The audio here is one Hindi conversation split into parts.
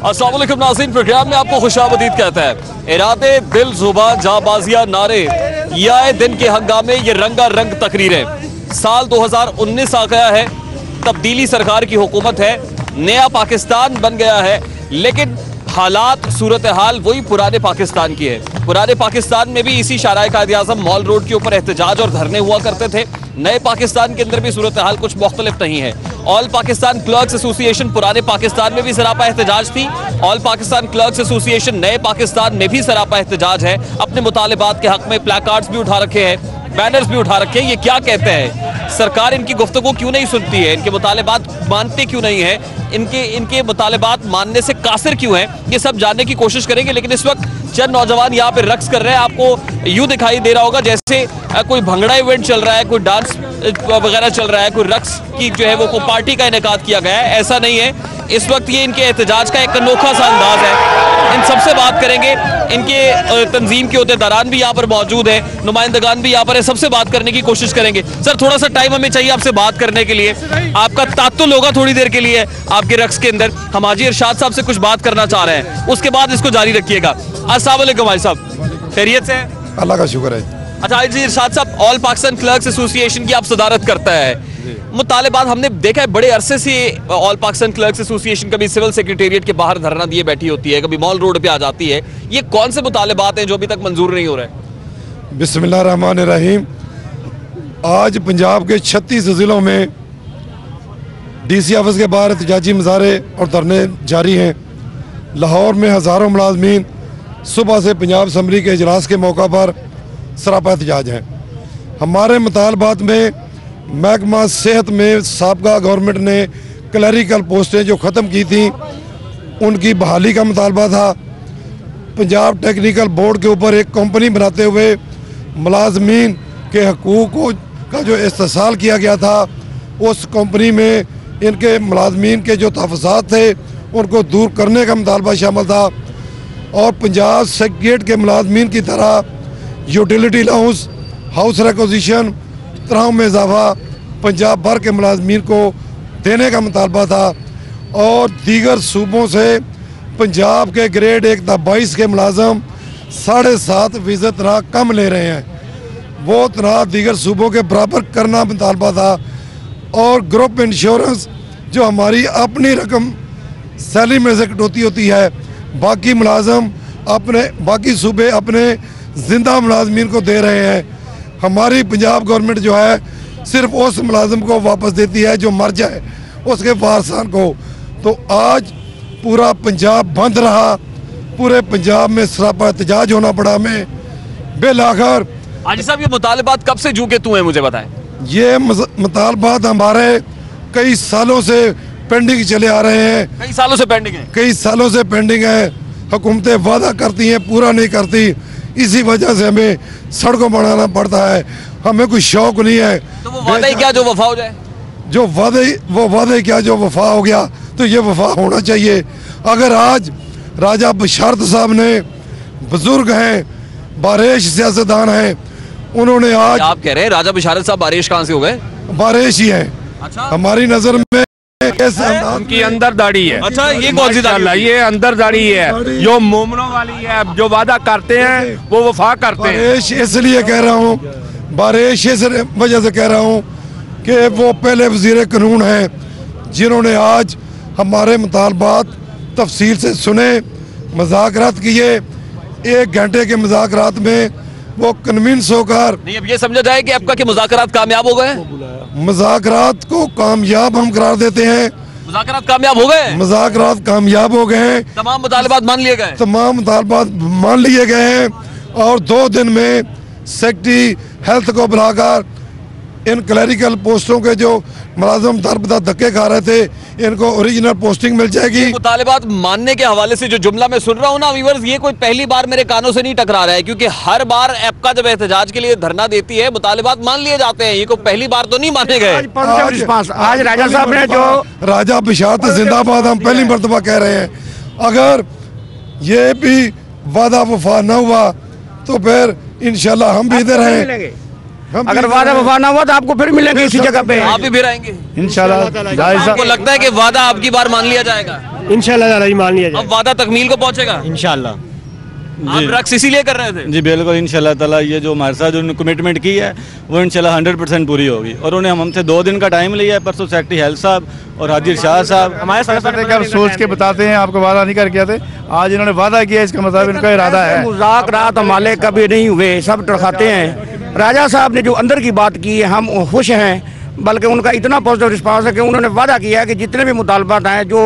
अस्सलाम वालेकुम नाज़रीन, प्रोग्राम में आपको खुशामदीद कहता है। इरादे, दिल, जुबान, जाबाजिया, नारे, ये आए दिन के हंगामे, ये रंगा रंग तकरीरें। साल 2019 आ गया है, तब्दीली सरकार की हुकूमत है, नया पाकिस्तान बन गया है, लेकिन हालात, सूरत हाल वही पुराने पाकिस्तान की है। पुराने पाकिस्तान में भी इसी शाराए कायद-ए-आज़म मॉल रोड के ऊपर एहतजाज और धरने हुआ करते थे। नए पाकिस्तान के अंदर भी सूरत हाल कुछ मुख्तलिफ नहीं है। ऑल पाकिस्तान क्लर्क्स एसोसिएशन पुराने पाकिस्तान में भी सरापा एहतजाज थी। ऑल पाकिस्तान क्लर्क्स एसोसिएशन नए पाकिस्तान में भी सरापा एहतजाज है। अपने मुतालिबात के हक में प्लेकार्ड्स भी उठा रखे हैं, बैनर्स भी उठा रखे हैं। ये क्या कहते हैं? सरकार इनकी गुफ्तगू क्यों नहीं सुनती है? इनके मुतालिबात मानते क्यों नहीं है? इनके मुतालिबात मानने से कासिर क्यों है? ये सब जानने की कोशिश करेंगे। लेकिन इस वक्त चंद नौजवान यहाँ पे रक्स कर रहे हैं। आपको यूं दिखाई दे रहा होगा जैसे कोई भंगड़ा इवेंट चल रहा है, कोई डांस वगैरह चल रहा है, कोई रक्स की जो है वो कोई पार्टी का इनेकाद किया गया है। ऐसा नहीं है। इस वक्त ये इनके एहतजाज का एक अनोखा सा अंदाज है। इन सबसे बात करेंगे। इनके तंजीम के अहदेदारान भी यहाँ पर मौजूद है, नुमाइंदगान भी यहाँ पर है। सबसे बात करने की कोशिश करेंगे। सर, थोड़ा सा टाइम हमें चाहिए आपसे बात करने के लिए। आपका तात्तुल होगा थोड़ी देर के लिए आपके रक्स के अंदर। हम हाजी इरशाद साहब से कुछ बात करना चाह रहे हैं, उसके बाद इसको जारी रखिएगा। अस्सलाम वालेकुम भाई साहब, खैरियत से? अल्लाह का शुक्र है। अच्छा हाजी इरशाद साहब, ऑल पाकिस्तान क्लर्क्स एसोसिएशन की आप सदारत करता है। मुतालिबात हमने देखा है बड़े अरसे से ऑल पाकिस्तान क्लर्क्स एसोसिएशन कभी सिविल सेक्रेटेरिएट के बाहर धरना दिए बैठी होती है, कभी मॉल रोड पे आ जाती है। ये कौन से मुतालिबात हैं जो अभी तक मंजूर नहीं हो रहे? बिस्मिल्लाहिर्रहमानिर्रहीम। आज पंजाब के 36 जिलों में DC ऑफिस के बाहर एहतजाजी मुजाहरे और धरने जारी हैं। लाहौर में हज़ारों मुलाजमीन सुबह से पंजाब असम्बली के इजलास के मौका पर सरापा एहतजाज हैं। हमारे मुतालबात में महकमा सेहत में साबका गवर्नमेंट ने क्लरिकल पोस्टें जो ख़त्म की थी उनकी बहाली का मुतालबा था। पंजाब टेक्निकल बोर्ड के ऊपर एक कंपनी बनाते हुए मुलाजमीन के हकूक़ का जो इस्तेसाल किया गया था, उस कंपनी में इनके मुलाजमीन के जो तहफ़्फ़ुज़ात थे उनको दूर करने का मुतालबा शामिल था। और पंजाब सेक्रेटेरिएट के मुलाजमीन की तरह यूटिलिटी अलाउंस, हाउस रिक्विजिशन, तनख्वाह में इजाफा पंजाब भर के मुलाजमीन को देने का मुतालबा था। और दीगर सूबों से पंजाब के ग्रेड 1 था 22 के मुलाजम 7.5% तनख्वाह कम ले रहे हैं। वो तनख्वाह दीगर सूबों के बराबर करना मुतालबा था। और ग्रुप इंश्योरेंस जो हमारी अपनी रकम सैलरी में से कटौती होती है, बाकी मुलाजम अपने बाकी सूबे अपने जिंदा मुलाजमीन को दे रहे हैं। हमारी पंजाब गवर्नमेंट जो है सिर्फ उस मुलाजम को वापस देती है जो मर जाए, उसके वारसान को। तो आज पूरा पंजाब बंद रहा, पूरे पंजाब में सरापा एहतजाज होना पड़ा हमें। बिलाखिर हाजी साहब, ये मुतालिबात कब से जू के तू है, मुझे बताएं। ये मुतालबात हमारे कई सालों से पेंडिंग चले आ रहे हैं। कई सालों से पेंडिंग है? कई सालों से पेंडिंग है। हुकूमतें वादा करती हैं, पूरा नहीं करती। इसी वजह से हमें सड़कों बनाना पड़ता है। हमें कोई शौक नहीं है। तो वो वादा ही क्या जो वफा हो जाए? वो वादे क्या जो वफा हो गया, तो ये वफा होना चाहिए। अगर आज राजा बशारत साहब ने, बुजुर्ग हैं, बारिश सियासतदान हैं, उन्होंने आज आप कह रहे हैं राजा बशारत साहब बारिश कहाँ से हो गए? बारिश ही है। अच्छा, हमारी नजर में उनकी अंदर दाढ़ी है। अच्छा, ये कौन सी दाढ़ी? ये अंदर दाढ़ी है जो मोमनों वाली है। जो वादा करते हैं वो वफा करते हैं। बारिश इसलिए कह रहा हूँ, बारिश इस वजह से कह रहा हूँ कि वो पहले वजीर कानून हैं जिन्होंने आज हमारे मुतालबात तफसील से सुने, मुज़ाकरात किए। 1 घंटे के मुज़ाकरात में वो कन्विंस होकर, नहीं, अब ये समझा जाए कि आपका कि मुज़ाकरात कामयाब हो गए? मुज़ाकरात को कामयाब हम करार देते हैं। मुज़ाकरात कामयाब हो गए? मुज़ाकरात कामयाब हो गए हैं। तमाम मुतालिबात मान लिए गए? तमाम मुतालिबात मान लिए गए हैं। और 2 दिन में सेक्रेटरी हेल्थ को बुलाकर इन क्लरिकल पोस्टों के जो मुलाजिम दर बदर धक्के खा रहे थे, इनको ओरिजिनल पोस्टिंग मिल जाएगी। मुतालिबात मानने के हवाले से जो जुमला मैं सुन रहा हूँ ना व्यूअर्स, ये कोई पहली बार मेरे कानों से नहीं टकरा रहा है, क्योंकि हर बार एपका जब एहतजाज के लिए धरना देती है मुतालिबात मान लिए जाते हैं। ये कोई पहली बार तो नहीं माने गए। आज राजा साहब ने जो राजा बशारत जिंदाबाद हम पहली मरतबा कह रहे हैं। अगर ये भी वादा वफा न हुआ तो फिर इंशाल्लाह हम भी इधर हैं। अगर वादा वफा ना हुआ तो आपको फिर मिलेंगे इसी जगह पे। आप भी फिर आएंगे इंशाल्लाह। आपको लगता है कि वादा आपकी बार मान लिया जाएगा? इंशाल्लाह ताला माल लिया जाए। अब वादा तकमील को पहुंचेगा इंशाल्लाह। आप रक्स इसीलिए कर रहे थे? जी बिल्कुल, इंशाल्लाह ताला ये जो हमारे साथ जो कमिटमेंट की है वो इंशाल्लाह 100% पूरी होगी। और उन्हें हमसे 2 दिन का टाइम लिया है, परसों सेक्रेटरी हेल्थ साहब और हाजिर शाह साहब हमारे साथ सोच के बताते हैं, आपको वादा नहीं करके आते, आज इन्होंने वादा किया, इसका मतलब इनका इरादा है। मुज़ाकरात हमारे कभी नहीं हुए, सब टरखाते हैं। राजा साहब ने जो अंदर की बात की है हम खुश हैं, बल्कि उनका इतना पॉजिटिव रिस्पांस है कि उन्होंने वादा किया है कि जितने भी मुतालबात हैं जो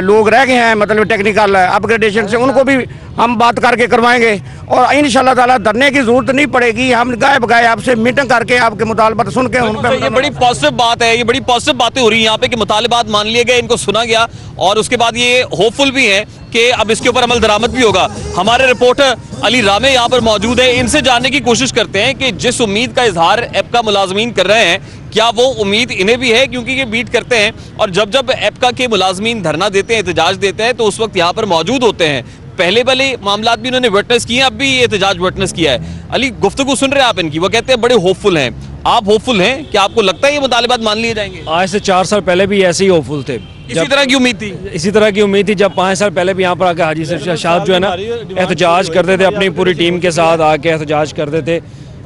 लोग रह गए हैं मतलब टेक्निकल अपग्रेडेशन से, उनको भी हम बात करके करवाएंगे और इंशाल्लाह ताला धरने की जरूरत नहीं पड़ेगी। हम गायब गाय आपसे मीटिंग करके आपके मुतालबात सुन के उन पर ये बड़ी पॉजिटिव बात है, ये बड़ी पॉजिटिव बातें हो रही हैं यहाँ पे कि मुतालबात मान लिए गए, इनको सुना गया और उसके बाद ये होपफुल भी है कि अब इसके ऊपर अमल दरामद भी होगा। हमारे रिपोर्टर अली रामे यहाँ पर मौजूद है, इनसे जानने की कोशिश करते हैं कि जिस उम्मीद का इजहार एप्का मुलाजमीन कर रहे हैं, क्या वो उम्मीद इन्हें भी है, क्योंकि ये बीट करते हैं और जब जब एप्का के मुलाजमीन धरना देते हैं, एहतजाज देते हैं, तो उस वक्त यहाँ पर मौजूद होते हैं। पहले मामला भी उन्होंने विटनेस किए हैं, अब भी ये एहतजाज विटनेस किया है। अली, गुफ्तगू सुन रहे हैं आप इनकी, वो कहते हैं बड़े होपफुल हैं। आप होपफुल हैं? क्या आपको लगता है ये मुतालिबात मान लिए जाएंगे? आज से 4 साल पहले भी ऐसे ही होपफुल थे, इसी तरह की उम्मीद थी। इसी तरह की उम्मीद थी जब 5 साल पहले भी यहाँ पर आके हाजी शाह जो है ना एहतजाज करते थे, अपनी पूरी टीम के साथ आके एहतजाज करते थे।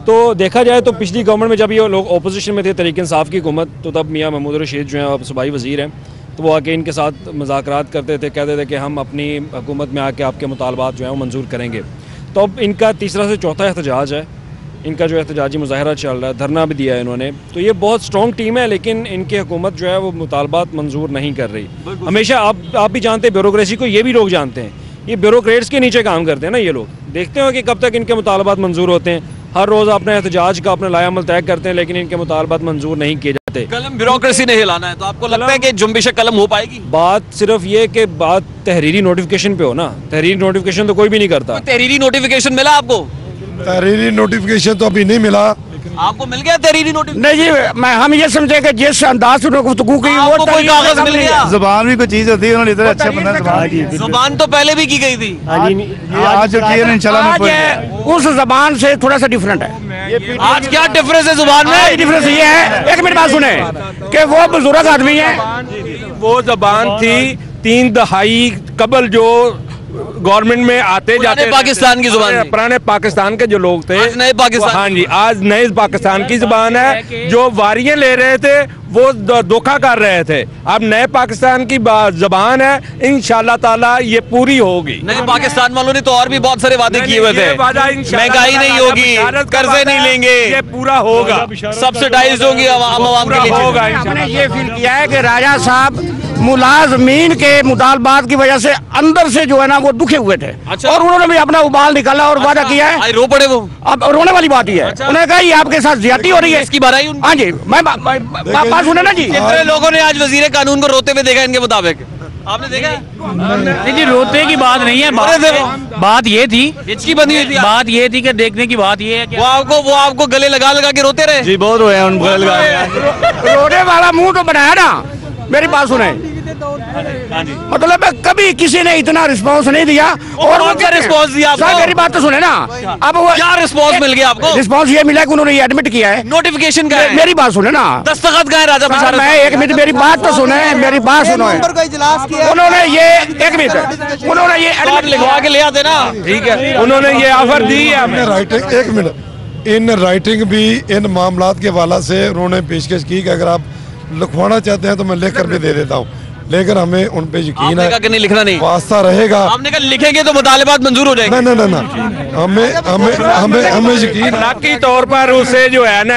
तो देखा जाए तो पिछली गवर्नमेंट में जब ये लोग अपोजिशन में थे, तहरीक इंसाफ की हुकूमत, तो तब मियाँ महमूद रशीद जो है सूबाई वज़ीर हैं, तो वो आके इनके साथ मुज़ाकरात करते थे, कहते थे कि हम अपनी हुकूमत में आके आपके मुतालबात जो हैं वो मंजूर करेंगे। तो अब इनका तीसरा से चौथा एहतजाज है, इनका जो एहतजाजी मुजाहरा चल रहा है, धरना भी दिया है इन्होंने। तो ये बहुत स्ट्रॉन्ग टीम है, लेकिन इनकी हुकूमत जो है वो मुतालबात मंजूर नहीं कर रही। हमेशा आप भी जानते हैं ब्यूरोक्रेसी को, ये भी लोग जानते हैं, ये ब्यूरोक्रेट्स के नीचे काम करते हैं ना ये लोग। देखते हो कि कब तक इनके मुतालबात मंजूर होते हैं। हर रोज़ अपने एहतजाज का अपना लायामल तय करते हैं, लेकिन इनके मुतालबात मंजूर नहीं किए जाते। कलम ब्यूरोक्रेसी ने हिलाना है, तो आपको लगता है कि जुम्बिश कलम हो पाएगी? बात सिर्फ ये कि बात तहरीरी नोटिफिकेशन पे हो ना, तहरीरी नोटिफिकेशन तो कोई भी नहीं करता। तहरीरी नोटिफिकेशन मिला आपको? तहरीरी नोटिफिकेशन तो अभी नहीं मिला। आपको मिल गया तहरीरी नोटिफिकेशन? नहीं जी, मैं हम ये समझे कि जिस अंदाज से गुफ्तगू की वो कोई कागज मिल गया? जुबान भी कोई चीज होती है, उन्होंने इतने अच्छे बंदा जुबान तो पहले भी की गई थी, आज जो किए ना इंशाल्लाह उस जबान से थोड़ा सा डिफरेंट है। आज क्या डिफरेंस है जुबान में? डिफरेंस ये है, एक मिनट बात सुने, कि वो बुजुर्ग आदमी है, वो जबान थी 3 दहाई कबल जो गवर्नमेंट में आते जाते पाकिस्तान की जुबान, पुराने पाकिस्तान के जो लोग थे, आज नए पाकिस्तान। हाँ जी, आज नए पाकिस्तान की जुबान है। जो वारियां ले रहे थे वो धोखा कर रहे थे, अब नए पाकिस्तान की जुबान है, इंशाल्लाह ताला ये पूरी होगी। नए पाकिस्तान वालों ने तो और भी बहुत सारे वादे किए हुए थे, महंगाई नहीं होगी, कर्जे नहीं लेंगे, ये पूरा होगा, सब्सिडाइज होगी आवाम के लिए होगा। हमने ये फील किया है कि राजा साहब मुलाजमीन के मुतालबात की वजह से अंदर से जो है ना वो दुखे हुए थे। अच्छा। और उन्होंने भी अपना उबाल निकाला और वादा किया है। रो पड़े वो, अब रोने वाली बात ही है। अच्छा। उन्होंने कहा ये आपके साथ ज्यादती हो रही है, इसकी भराई उन... हाँ जी, मैं बात सुने ना जी। कितने लोगों ने आज वजीर कानून को रोते हुए देखा इनके मुताबिक? आपने देखा? नहीं जी, रोते की बात नहीं है, बात ये थी, हिचकी बनी हुई थी, बात ये थी कि देखने की बात ये है कि वो आपको गले लगा लगा के रोते रहे? जी बहुत रोए हैं, उनको गले लगा। रोने वाला मुंह तो बनाया ना, मेरी बात सुने, मतलब कभी किसी ने इतना रिस्पांस नहीं दिया। और क्या रिस्पांस दिया आपको? मेरी बात तो सुने ना, अब वो क्या रिस्पांस मिल गया आपको? रिस्पांस ये मिला कि उन्होंने ये एडमिट किया है। नोटिफिकेशन का है? मेरी बात सुने ना, दस्तखत का है राजा बशारत? मैं एक मिनट, मेरी बात तो सुने, मेरी बात सुनो। उन्होंने ये एक मिनट, उन्होंने ये एडमिट लिखवा के ले आते ना, ठीक है, उन्होंने ये ऑफर दी है हमें। राइटिंग, एक मिनट, इन राइटिंग भी इन मामलात के हवाला से उन्होंने पेशकश की कि अगर आप लिखवाना चाहते हैं तो मैं लिख कर भी दे देता हूँ, लेकिन हमें उन पे यकीन है कि नहीं लिखना नहीं, वास्ता रहेगा। आपने कहा लिखेंगे तो मुतालिबात मंजूर हो जाएंगे? ना ना ना, हमें यकीन अखलाकी तौर पर उसे जो है ना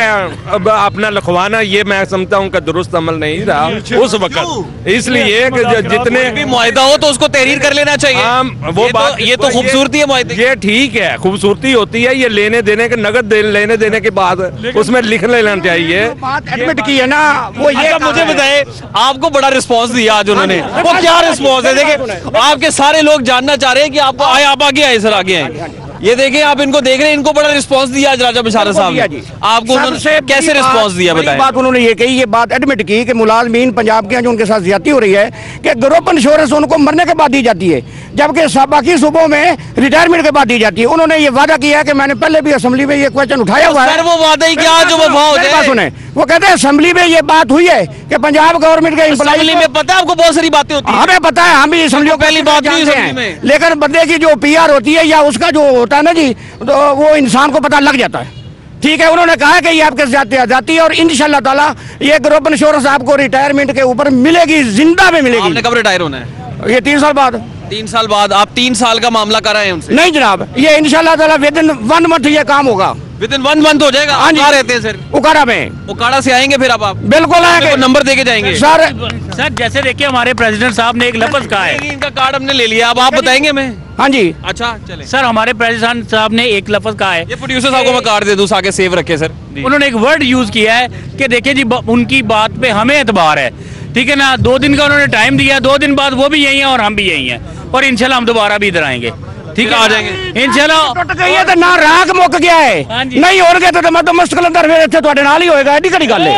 अब अपना लिखवाना, ये मैं समझता हूँ कि दुरुस्त अमल नहीं रहा उस वक्त, इसलिए जितने भी मुआहिदा हो तो उसको तहरीर कर लेना चाहिए। वो बात, ये तो खूबसूरती है मुआहिदे, ये ठीक है, खूबसूरती होती है, ये लेने देने के नगद लेने देने के बाद उसमें लिख लेना चाहिए। बात एडमिट की है ना वो। ये मुझे बताए, आपको बड़ा रिस्पांस दिया आज उन्होंने, वो क्या रिस्पांस है? देखिए, आपके सारे लोग जानना चाह रहे हैं कि आपको आप आगे आए सर, आगे आए। ये देखें, आप इनको देख रहे हैं, इनको बड़ा रिस्पांस दिया आज राजा बशारत साहब ने। आपको उन्होंने कैसे रिस्पांस दिया बताएं? बात उन्होंने ये कही, ये बात एडमिट की कि मुलाजमीन पंजाब के जो उनके साथ ज्यादती हो रही है कि ग्रुप इंश्योरेंस उनको मरने के बाद दी जाती है, जबकि बाकी सूबों में रिटायरमेंट के बाद दी जाती है। उन्होंने ये वादा किया है कि मैंने पहले भी असेंबली में ये क्वेश्चन उठाया हुआ है। वो वादा ही क्या जो वफा हो जाए? सुने, वो कहते हैं असेंबली में ये बात हुई है कि पंजाब गवर्नमेंट के असेंबली में पता है आपको बहुत सारी बातें होती है। हमें पता है, हम भी असेंबली पहली बात नहीं है, लेकिन बंदे की जो PR होती है या उसका जो होता है ना जी, तो वो इंसान को पता लग जाता है। ठीक है, उन्होंने कहा कि ये आपके जाती है और इंशाल्लाह ताला ये ग्रुप इंश्योरेंस आपको रिटायरमेंट के ऊपर मिलेगी, जिंदा में मिलेगी। आपने कब रिटायर होना है? ये 3 साल बाद। 3 साल बाद? आप 3 साल का मामला कर रहे हैं उनसे? नहीं जनाब, ये इंशाल्लाह ताला विदिन 1 मंथ ये काम होगा। विदिन 1 मंथ हो जाएगा? हाँ जी। कहाँ रहते हैं सर? उकाड़ा में। उकाड़ा से आएंगे फिर आप? बिल्कुल आएंगे, नंबर दे के जाएंगे सर। जैसे देखिए हमारे प्रेसिडेंट साहब ने एक लफ्ज कहा है, इनका कार्ड हमने ले लिया, अब आप बताएंगे हमें? हाँ जी। अच्छा चले सर, हमारे प्रेसिडेंट साहब ने एक लफ्ज कहा है, ये प्रोड्यूसर साहब को मैं कार्ड दे दूं, आगे सेव रखे सर। उन्होंने एक वर्ड यूज किया है कि देखिए जी उनकी बात पे हमें एतबार है, ठीक है ना। 2 दिन का उन्होंने टाइम दिया, 2 दिन बाद वो भी यही है और हम भी यही हैं, और इंशाल्लाह हम दोबारा भी इधर आएंगे। ठीक है, आ जाएंगे इंशाल्लाह। टुट गई है तो ना राग मुक गया है, नहीं हो गया तो मैं तो मुस्तकलंदर फिर इत्थे ਤੁਹਾਡੇ ਨਾਲ ही होएगा। एडी कड़ी गल है।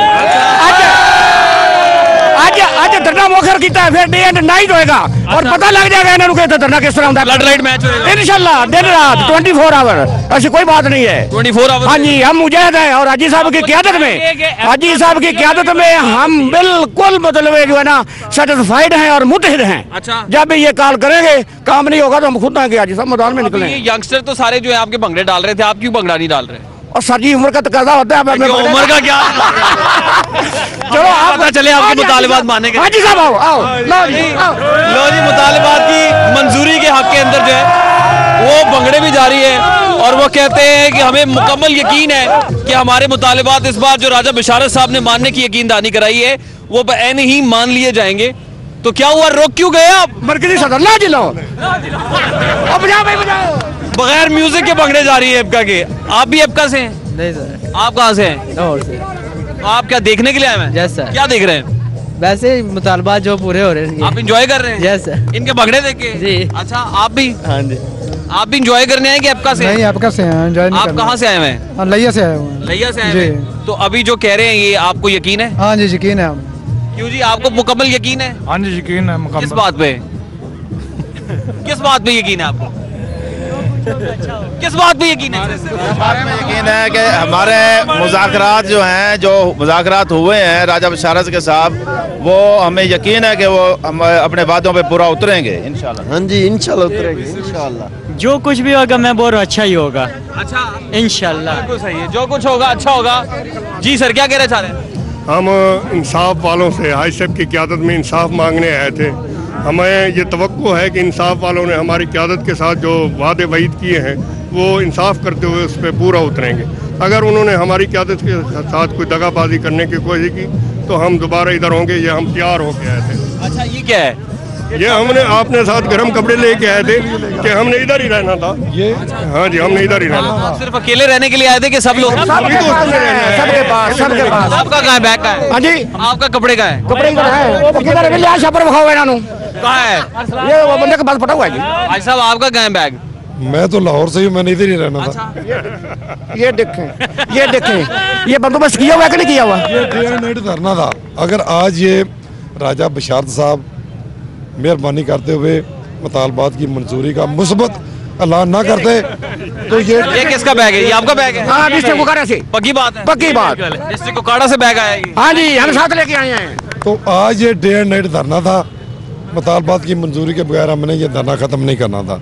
आज धरना मोखर किया है, फिर डे एंड नाइट होएगा और पता लग जाएगा इन्होंने कि धरना किस तरह होता है। ब्लड लाइट मैच होएगा इंशाल्लाह, दिन रात 24 आवर, ऐसी कोई बात नहीं है। 24 आवर? हाँ जी, हम मुजाहिद हैं और हाजी साहब की क़यादत में, हाजी साहब की क़यादत में हम बिल्कुल मतलब जो है ना सेटिस्फाइड हैं और मुतहिद हैं। अच्छा, जब भी ये कॉल करेंगे, काम नहीं होगा तो हम खुद आएंगे हाजी साहब मैदान में निकले। यंगस्टर तो सारे जो है आपके भंगड़े डाल रहे थे, आप क्यों भंगड़ा नहीं डाल रहे? और सर जी उम्र का तकाजा होता है। उम्र का क्या? चलो आप पता चले आपके मुतालिबात माने के। हाजी साहब आओ, लो जी मुतालिबात की मंजूरी के हक के अंदर जो है वो भंगड़े भी जारी है और वो कहते हैं कि हमें मुकम्मल यकीन है कि हमारे मुतालिबात इस बार जो राजा बशारत साहब ने मानने की यकीनदानी कराई है वो ऐन ही मान लिए जाएंगे। तो क्या हुआ, रोक क्यों गए आप? मरकजी सदर ला जिलाओ, बजाओ भाई बजाओ। बगैर म्यूजिक के भंगड़े जा रही है एबका के। आप भी एबका से हैं? नहीं सर। आप कहाँ से हैं? लाहौर से। आप क्या देखने के लिए आए हैं? Yes sir. क्या देख रहे हैं? वैसे मुतालबात जो पूरे हो रहे हैं। आप इंजॉय कर रहे हैं? Yes sir. इनके भंगड़े देख के? जी। अच्छा, आप भी? हाँ जी। आप भी इंजॉय करने आए कि एबका से? नहीं, एबका से हैं, एंजॉय नहीं। आप कहाँ से आए हैं? लैया से आए हुए। लैया से आए हैं? तो अभी जो कह रहे हैं ये आपको यकीन है? हाँ जी, यकीन है। क्यों जी, आपको मुकम्मल यकीन है? हाँ जी, यकीन है मुकम्मल। किस बात पे? किस बात पे यकीन है आपको? किस बात पे यकीन है? हमारे में यकीन है कि हमारे मुज़ाकरात जो हैं, जो मुज़ाकरात हुए हैं राजा बशारत के साथ, वो हमें यकीन है कि वो हम अपने वादों पे पूरा उतरेंगे इंशाल्लाह। हाँ जी, इंशाल्लाह उतरेंगे इंशाल्लाह। जो कुछ भी होगा मैं बोल रहा हूँ अच्छा ही होगा। अच्छा, इंशाल्लाह बिल्कुल सही है, जो कुछ होगा अच्छा होगा। जी सर, क्या कहना चाह रहे हैं? हम इंसाफ वालों से हाई साहब की क़यादत में इंसाफ मांगने आए थे। हमें ये तवक्को है कि इंसाफ वालों ने हमारी क़यादत के साथ जो वादे वईद किए हैं वो इंसाफ करते हुए उस पर पूरा उतरेंगे। अगर उन्होंने हमारी क़यादत के साथ कोई दगाबाजी करने की कोशिश की तो हम दोबारा इधर होंगे, ये हम तैयार होके आए थे। अच्छा, ये क्या है? ये हमने आपने साथ गर्म कपड़े लेके आए थे कि हमने इधर ही रहना था। ये हाँ जी, हमने इधर ही रहना था। आप सिर्फ अकेले रहने के लिए आए थे कि सब लोग? सबके पास, सबके पास। आपका कहाँ है? बैग का है? हाँ जी। आपका कपड़े का है? कपड़े का है। किधर है? लिया छापर दिखाओ इन्होंने। कहाँ है? ये वो बंदे के पास पड़ा हुआ है जी। भाई साहब, आपका कहाँ है बैग? मैं तो लाहौर से ही, मैंने इधर ही रहना था। ये देखें, ये देखें, ये बंदोबस्त किया हुआ है कि नहीं किया हुआ? ये डे एंड नाइट धरना था। अगर आज ये राजा बशारत साहब मेहरबानी करते हुए मुतालबात की मंजूरी का मुस्बत ऐलान ना करते तो ये किसका बैग है? ये आपका बैग है? हाँ, डिस्ट्रिक्ट उकाड़ा से। पक्की बात है? पक्की बात। डिस्ट्रिक्ट उकाड़ा से बैग आया? हाँ जी, हम साथ लेके आए हैं। तो आज ये डे एंड नाइट धरना था। मुतालबात की मंजूरी के बगैर हमने ये धरना ख़त्म नहीं करना था।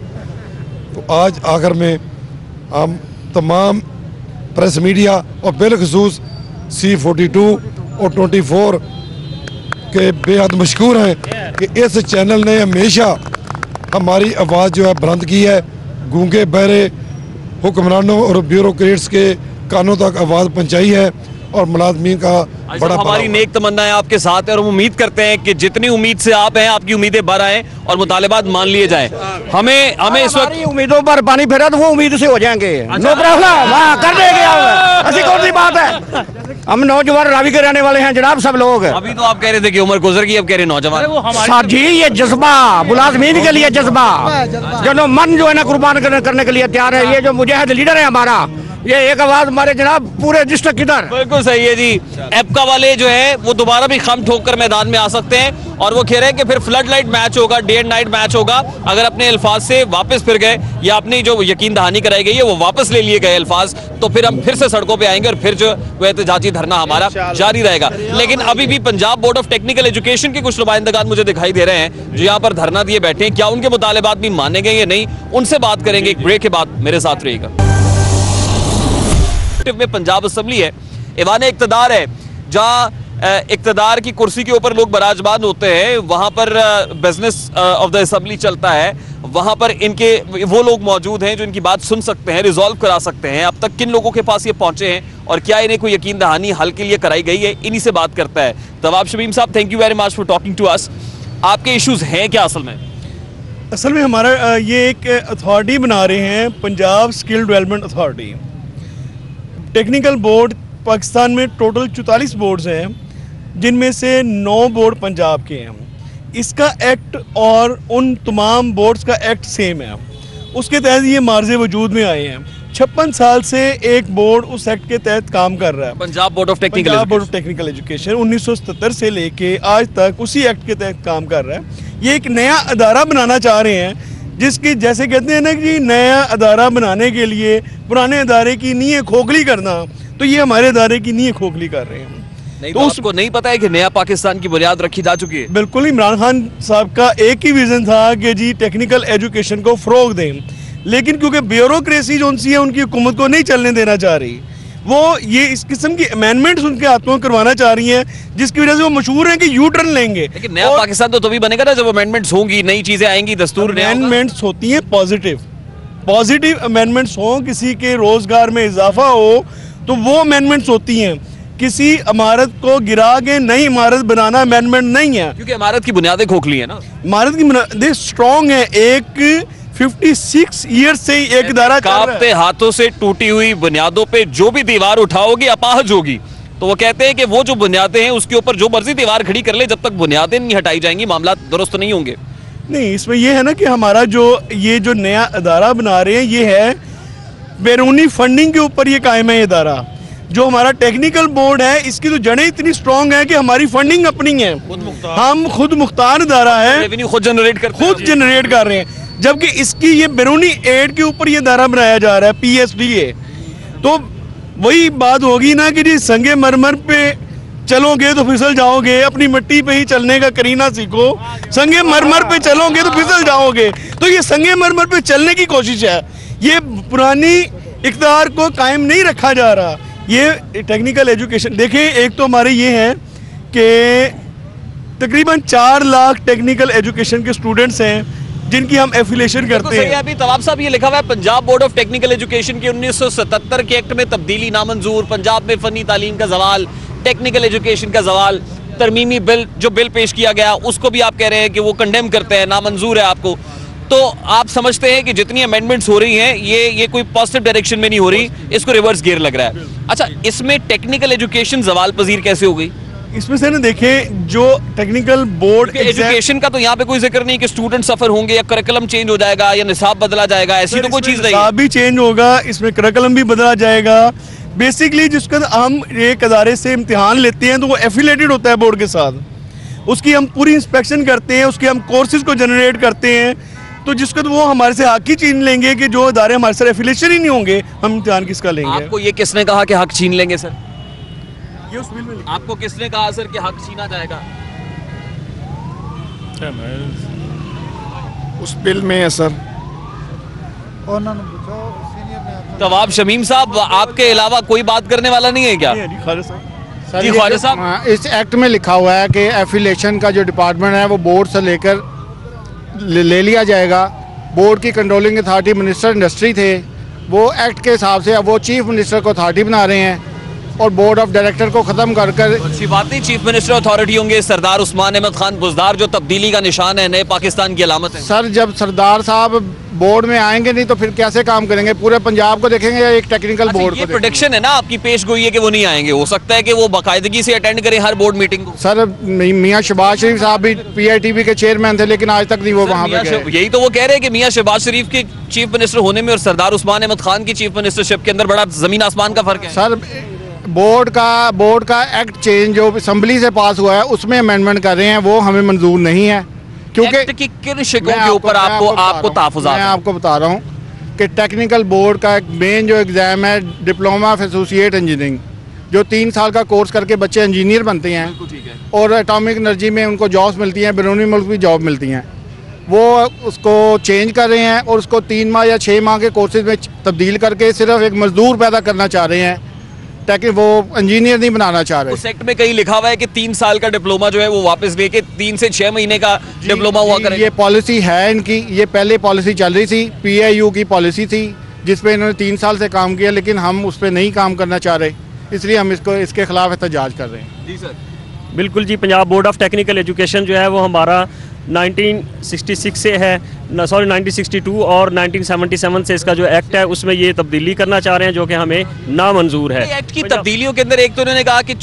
तो आज आखिर में हम तमाम प्रेस मीडिया और बिलखसूस C42 और 24 के बेहद मशहूर हैं कि इस चैनल ने हमेशा हमारी आवाज़ जो है बुलंद की है। गूंगे बहरे हुक्मरानों और ब्यूरोक्रेट्स के कानों तक आवाज़ पहुंचाई है और मुलाजमीन का बड़ा हमारी नेक तमन्नाएं आपके साथ है और हम उम्मीद करते हैं कि जितनी उम्मीद से आप हैं आपकी उम्मीदें बढ़ आएं और मुतालिबात मान लिए जाएं। हमें इस वक्त उम्मीदों पर पानी फेरा तो वो उम्मीद से हो जाएंगे। नो प्रॉब्लम, कर देंगे। ऐसी कौन सी बात है? हम नौजवान रावी के रहने वाले हैं जनाब सब लोग। अभी तो आप कह रहे थे कि उम्र गुजर गई, अब कह रहे नौजवान। साहब जी ये जज्बा मुलाजमीन के लिए जज्बा जो मन जो है ना कुर्बान करने के लिए तैयार है। ये जो मुजाहिद लीडर है हमारा, ये एक आवाज हमारे जनाब पूरे डिस्ट्रिक्ट किधर। बिल्कुल सही है जी। एपका वाले जो है वो दोबारा भी खम ठोक कर मैदान में आ सकते हैं और वो कह रहे हैं कि फिर फ्लड लाइट मैच होगा, डे एंड नाइट मैच होगा। अगर अपने अल्फाज से वापस फिर गए या अपनी जो यकीन दहानी कराई गई है वो वापस ले लिए गए अल्फाज, तो फिर हम फिर से सड़कों पे आएंगे और फिर जो वो एहतजाजी धरना हमारा जारी रहेगा। लेकिन अभी भी Punjab board of technical education के कुछ नुमाइंदगान मुझे दिखाई दे रहे हैं जो यहाँ पर धरना दिए बैठे हैं। क्या उनके मुतालिबात भी माने गए या नहीं, उनसे बात करेंगे एक ब्रेक के बाद। मेरे साथ रहिएगा। में पंजाब असेंबली है, ऐवान इक्तदार है, जहां इक्तदार की कुर्सी के ऊपर लोग बराजमान होते हैं, वहां पर बिजनेस ऑफ द असेंबली चलता है। वहां पर इनके वो लोग मौजूद हैं जो इनकी बात सुन सकते हैं, रिजॉल्व करा सकते हैं। अब तक किन लोगों के पास ये पहुंचे हैं और क्या इन्हें कोई यकीन दहानी हल के लिए कराई गई है, इन्हीं से बात करता है Tawab Shamim sahab. Thank you very much for talking to us. आपके इश्यूज हैं क्या असल में? असल में हमारा ये एक अथॉरिटी बना रहे हैं, Punjab skill development authority. Technical board Pakistan में टोटल 44 बोर्ड्स हैं, जिनमें से 9 बोर्ड पंजाब के हैं। इसका एक्ट और उन तमाम बोर्ड्स का एक्ट सेम है, उसके तहत ये मार्जे वजूद में आए हैं। 56 साल से एक बोर्ड उस एक्ट के तहत काम कर रहा है, Punjab board of technical education. 1977 से लेके आज तक उसी एक्ट के तहत काम कर रहा है। ये एक नया अदारा बनाना चाह रहे हैं, जिसकी जैसे कहते हैं ना कि नया अदारा बनाने के लिए पुराने अदारे की नींह खोखली करना, तो ये हमारे अदारे की नींह खोखली कर रहे हैं। नहीं तो उसको नहीं पता है कि नया पाकिस्तान की बुनियाद रखी जा चुकी है। बिल्कुल, इमरान खान साहब का एक ही विजन था कि जी टेक्निकल एजुकेशन को फरोग दें, लेकिन क्योंकि ब्यूरोक्रेसी जो उनसी है उनकी हुकूमत को नहीं चलने देना चाह रही, वो ये इस किस्म की अमेंडमेंट्स उनके हाथों में करवाना चाह रही हैं, जिसकी वजह से वो मशहूर हैं कि यू टर्न लेंगे। लेकिन नया पाकिस्तान तो तभी बनेगा ना जब अमेंडमेंट्स होंगी, नई चीजें आएंगी, दस्तूर अमेंडमेंट्स होती हैं पॉजिटिव अमेंडमेंट्स हो, किसी के रोजगार में इजाफा हो तो वो अमेंडमेंट्स होती हैं। किसी इमारत को गिरा के नई इमारत बनाना अमेंडमेंट नहीं है, क्योंकि इमारत की बुनियादें खोखली है ना। इमारत की बुनियादें स्ट्रॉन्ग है। एक 56 ईयर से एक इदारा कांपते हाथों से टूटी हुई बुनियादों पे जो भी दीवार उठाओगी अपाहज होगी। तो वो कहते हैं कि वो जो बुनियादें हैं उसके ऊपर जो मर्जी दीवार खड़ी कर ले, जब तक बुनियादें नहीं हटाई जाएंगी मामला दुरुस्त नहीं होंगे। नहीं, इसमें ये है ना कि हमारा ये जो नया अदारा बना रहे हैं, ये है बैरूनी फंडिंग के ऊपर ये कायम है। इदारा जो हमारा टेक्निकल बोर्ड है, इसकी तो जड़ें इतनी स्ट्रॉन्ग है कि हमारी फंडिंग अपनी है, हम खुद मुख्तार इदारा है, खुद जनरेट कर रहे हैं। जबकि इसकी ये बैरूनी एड के ऊपर ये दायरा बनाया जा रहा है, PSDA। तो वही बात होगी ना कि जी संगे मरमर पे चलोगे तो फिसल जाओगे, अपनी मिट्टी पे ही चलने का करीना सीखो। संगे मरमर पे चलोगे तो फिसल जाओगे, तो ये संगे मरमर पे चलने की कोशिश है। ये पुरानी इक़्तिदार को कायम नहीं रखा जा रहा। ये टेक्निकल एजुकेशन देखें, एक तो हमारे ये है कि तकरीबन 4 लाख टेक्निकल एजुकेशन के स्टूडेंट्स हैं जिनकी हम एफिलिएशन करते हैं। अभी तवाब साहब ये लिखा हुआ है Punjab board of technical education के 1977 के एक्ट में तब्दीली नामंजूर, पंजाब में फनी तालीम का जवाल, टेक्निकल एजुकेशन का जवाल, तरमीमी बिल जो बिल पेश किया गया उसको भी आप कह रहे हैं कि वो कंडेम करते हैं, नामंजूर है आपको। तो आप समझते हैं कि जितनी अमेंडमेंट्स हो रही हैं ये कोई पॉजिटिव डायरेक्शन में नहीं हो रही, इसको रिवर्स गियर लग रहा है। अच्छा, इसमें टेक्निकल एजुकेशन जवाल पजीर कैसे हो गई? इसमें से ना देखें, जो टेक्निकल बोर्ड एजुकेशन का तो यहाँ पे कोई जिक्र नहीं कि स्टूडेंट सफर होंगे या करिकुलम चेंज हो जाएगा या निसाब बदला जाएगा, ऐसी तो कोई चीज नहीं। निसाब भी चेंज होगा, इसमें करिकुलम भी बदला जाएगा। बेसिकली जिसका हम एक अदारे से इम्तिहान लेते हैं तो वो एफिलेटेड होता है बोर्ड के साथ, उसकी हम पूरी इंस्पेक्शन करते हैं, उसके हम कोर्सेज को जनरेट करते हैं। तो जिसको तो वो हमारे से हक ही छीन लेंगे कि जो अदारे हमारे साथ एफिलेशन ही नहीं होंगे, हम इम्तिहान किसका लेंगे? आपको ये किसने कहा कि हक छीन लेंगे सर? ये उस बिल में आपको किसने कहा सर कि हक छीना जाएगा? उस बिल में है सर। तवाब शमीम साहब, आपके अलावा कोई बात करने वाला नहीं है क्या? जी ख्वाजा साहब, इस एक्ट में लिखा हुआ है कि एफिलिएशन का जो डिपार्टमेंट है वो बोर्ड से लेकर ले लिया जाएगा। बोर्ड की कंट्रोलिंग अथॉरिटी मिनिस्टर इंडस्ट्री थे, वो एक्ट के हिसाब से अब वो चीफ मिनिस्टर को अथॉरिटी बना रहे हैं और बोर्ड ऑफ डायरेक्टर को ख़त्म कर कर अच्छी बात नहीं, चीफ मिनिस्टर अथॉरिटी होंगे सरदार उस्मान अहमद खान बुज़दार, जो तब्दीली का निशान है, नए पाकिस्तान की अलामत है। सर, जब सरदार साहब बोर्ड में आएंगे नहीं तो फिर कैसे काम करेंगे? पूरे पंजाब को देखेंगे या एक टेक्निकल बोर्ड ये प्रोडिक्शन है ना आपकी पेश गोई है कि वो नहीं आएंगे, हो सकता है कि वो बाकायदगी से अटेंड करें हर बोर्ड मीटिंग को। सर मियां शहबाज शरीफ साहब भी PITB के चेयरमैन थे, लेकिन आज तक नहीं वो वहाँ पे गए। यही तो वो कह रहे हैं कि मियां शहबाज शरीफ के चीफ मिनिस्टर होने में और सरदार उस्मान अहमद खान की चीफ मिनिस्टरशिप के अंदर बड़ा जमीन आसमान का फर्क है। सर बोर्ड का एक्ट चेंज जो असम्बली से पास हुआ है उसमें अमेंडमेंट कर रहे हैं, वो हमें मंजूर नहीं है। क्योंकि किन शिकों के ऊपर आपको तहफ़्फ़ुज़ात? मैं आपको बता रहा हूँ कि टेक्निकल बोर्ड का एक मेन जो एग्ज़ाम है डिप्लोमा ऑफ एसोसिएट इंजीनियरिंग, जो 3 साल का कोर्स करके बच्चे इंजीनियर बनते हैं और एटॉमिक एनर्जी में उनको जॉब्स मिलती हैं, बैरूनी मुल्क भी जॉब मिलती हैं, वो उसको चेंज कर रहे हैं और उसको 3 माह या 6 माह के कोर्सेज में तब्दील करके सिर्फ एक मजदूर पैदा करना चाह रहे हैं, ताकि वो इंजीनियर नहीं बनाना चाह रहे। उस एक्ट में कहीं लिखा हुआ है कि 3 साल का डिप्लोमा जो है वो वापस लेके 3 से 6 महीने का डिप्लोमा हुआ करेगा। ये पॉलिसी है इनकी, ये पहले पॉलिसी चल रही थी, PIU की पॉलिसी थी जिसपे इन्होंने 3 साल से काम किया, लेकिन हम उस पर नहीं काम करना चाह रहे, इसलिए हम इसके खिलाफ एहतजाज कर रहे हैं। जी सर। बिल्कुल जी, Punjab board of technical education जो है वो हमारा 1966 से है, 1962 और 1977 से इसका जो एक्ट है उसमें ये तब्दीली करना चाह रहे हैं, जो कि हमें नामंजूर है। एक्ट की तब्दीलियों के अंदर एक तो उन्होंने कहा कि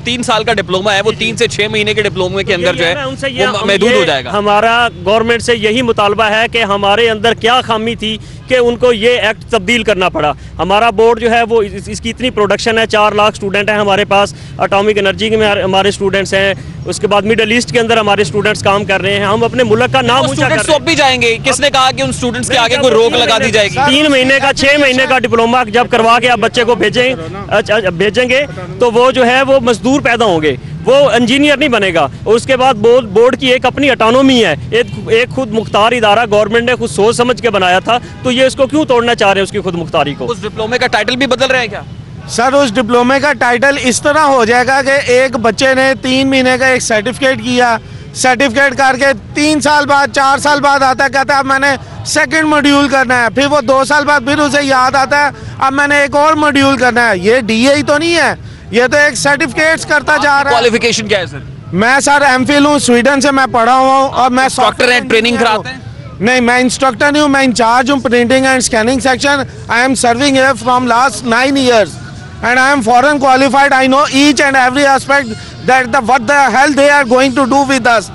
3 साल का डिप्लोमा है वो 3 से 6 महीने के डिप्लोमे के अंदर जो है वो महदूद हो जाएगा। हमारा गवर्नमेंट से यही मुतालबा है कि हमारे अंदर क्या खामी थी कि उनको ये एक्ट तब्दील करना पड़ा। हमारा बोर्ड जो है वो इसकी इतनी प्रोडक्शन है, 4 लाख स्टूडेंट हैं हमारे पास, एटॉमिक एनर्जी में हमारे स्टूडेंट्स हैं, उसके बाद मिडल ईस्ट के अंदर हमारे स्टूडेंट्स काम कर रहे हैं, हम अपने मुल्क का नाम ऊंचा कर रहे हैं। भी जाएंगे, किसने कहा कि उन स्टूडेंट्स के आगे कोई रोक लगा दी जाएगी? 3 महीने का 6 महीने का डिप्लोमा जब करवा के आप बच्चे को भेजेंगे तो वो जो है वो मजदूर पैदा होंगे, वो इंजीनियर नहीं बनेगा। और उसके बाद बोर्ड की एक अपनी ऑटोनॉमी है, एक खुद मुख्तार इदारा गवर्नमेंट ने खुद सोच समझ के बनाया था, तो ये इसको क्यों तोड़ना चाह रहे हैं उसकी खुद मुख्तारी को? उस डिप्लोमे का टाइटल भी बदल रहे हैं क्या? सर उस डिप्लोमे का टाइटल इस तरह हो जाएगा कि एक बच्चे ने 3 महीने का एक सर्टिफिकेट किया, सर्टिफिकेट करके 3 साल बाद 4 साल बाद आता है, कहता है अब मैंने सेकंड मॉड्यूल करना है, फिर वो 2 साल बाद फिर उसे याद आता है अब मैंने एक और मॉड्यूल करना है। ये DA तो नहीं है, ये तो एक सर्टिफिकेट्स करता जा रहा है। क्वालिफिकेशन क्या है सर? मैं सर MPhil हूँ, स्वीडन से मैं पढ़ा हुआ हूँ और मैं इंस्ट्रक्टर हैं, ट्रेनिंग कराते हैं? नहीं, मैं इंस्ट्रक्टर नहीं हूँ, मैं इंचार्ज हूँ printing and scanning section. I am serving here from last 9 years and I am foreign qualified. I know each and every aspect that what the hell they are going to do with us,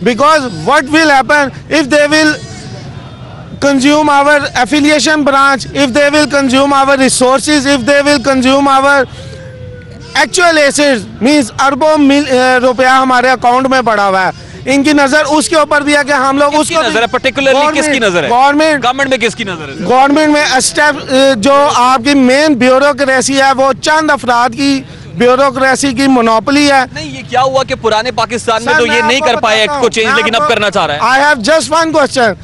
because what will happen if they will consume our affiliation branch, if they will consume our resources, if they will consume our actual assets, means अरबों रुपया हमारे अकाउंट में पड़ा हुआ है। इनकी नजर उसके ऊपर भी है कि हम लोग उसको नजर है, पर्टिकुलरली किसकी नजर है? गवर्नमेंट में किसकी नजर है? गवर्नमेंट में स्टेप जो आपकी मेन ब्यूरोक्रेसी है वो चंद अफराद की ब्यूरोक्रेसी की मोनोपोली है। नहीं, ये क्या हुआ कि पुराने पाकिस्तान में तो ये नहीं कर पाए एक्ट को चेंज, लेकिन अब करना चाह रहा है। I have just one question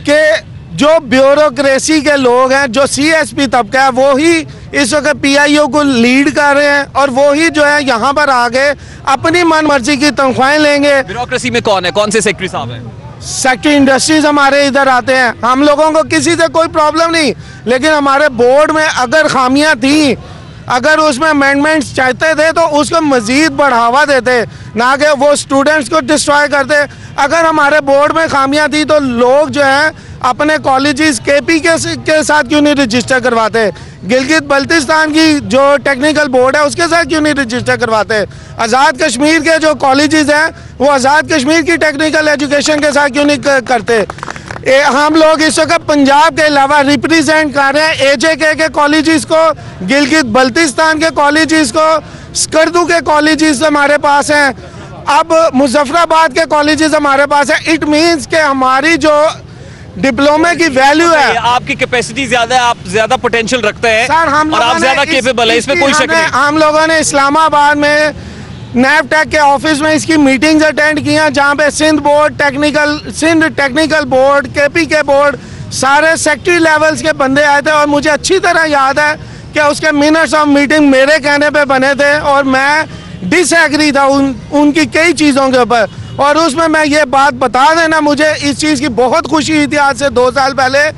कि जो ब्यूरोक्रेसी के लोग हैं, जो CSP तबका है, वो ही इस वक्त PIO को लीड कर रहे हैं और वो ही जो है यहाँ पर आगे अपनी मन मर्जी की तनख्वाहें लेंगे। ब्यूरोक्रेसी में कौन है, कौन से सेक्रेटरी साहब हैं? सेक्रेटरी इंडस्ट्रीज हमारे इधर आते हैं। हम लोगों को किसी से कोई प्रॉब्लम नहीं, लेकिन हमारे बोर्ड में अगर खामियां थी, अगर उसमें अमेंडमेंट्स चाहते थे तो उसको मजीद बढ़ावा देते, ना कि वो स्टूडेंट्स को डिस्ट्रॉय करते। अगर हमारे बोर्ड में खामियां थी तो लोग जो हैं अपने कॉलेजेस KP के साथ क्यों नहीं रजिस्टर करवाते? गिलगित बल्तिस्तान की जो टेक्निकल बोर्ड है उसके साथ क्यों नहीं रजिस्टर करवाते? आज़ाद कश्मीर के जो कॉलेजेस हैं वो आज़ाद कश्मीर की टेक्निकल एजुकेशन के साथ क्यों नहीं करते? हम लोग इस वक्त पंजाब के अलावा रिप्रेजेंट कर रहे हैं AJK के कॉलेजेस को, गिलगित बल्तिस्तान के कॉलेजेस को, स्कर्दू के कॉलेजेस हमारे पास हैं, अब मुजफ्फराबाद के कॉलेजेस हमारे पास हैं। इट मीन्स के हमारी जो डिप्लोमे की वैल्यू है, आपकी कैपेसिटी ज्यादा है, आप ज्यादा पोटेंशियल रखते हैं सर, हम और आप ज्यादा केपेबल है, इसमें कोई शक नहीं। हम लोगों ने इस्लामाबाद में NABTEC के ऑफिस में इसकी मीटिंग्स अटेंड किया, जहाँ पे सिंध टेक्निकल बोर्ड, KP के बोर्ड, सारे सेक्रेटरी लेवल्स के बंदे आए थे और मुझे अच्छी तरह याद है कि उसके मिनट्स ऑफ मीटिंग मेरे कहने पे बने थे और मैं डिसएग्री था उनकी कई चीज़ों के ऊपर। और उसमें मैं ये बात बता देना, मुझे इस चीज़ की बहुत खुशी हुई थी आज से 2 साल पहले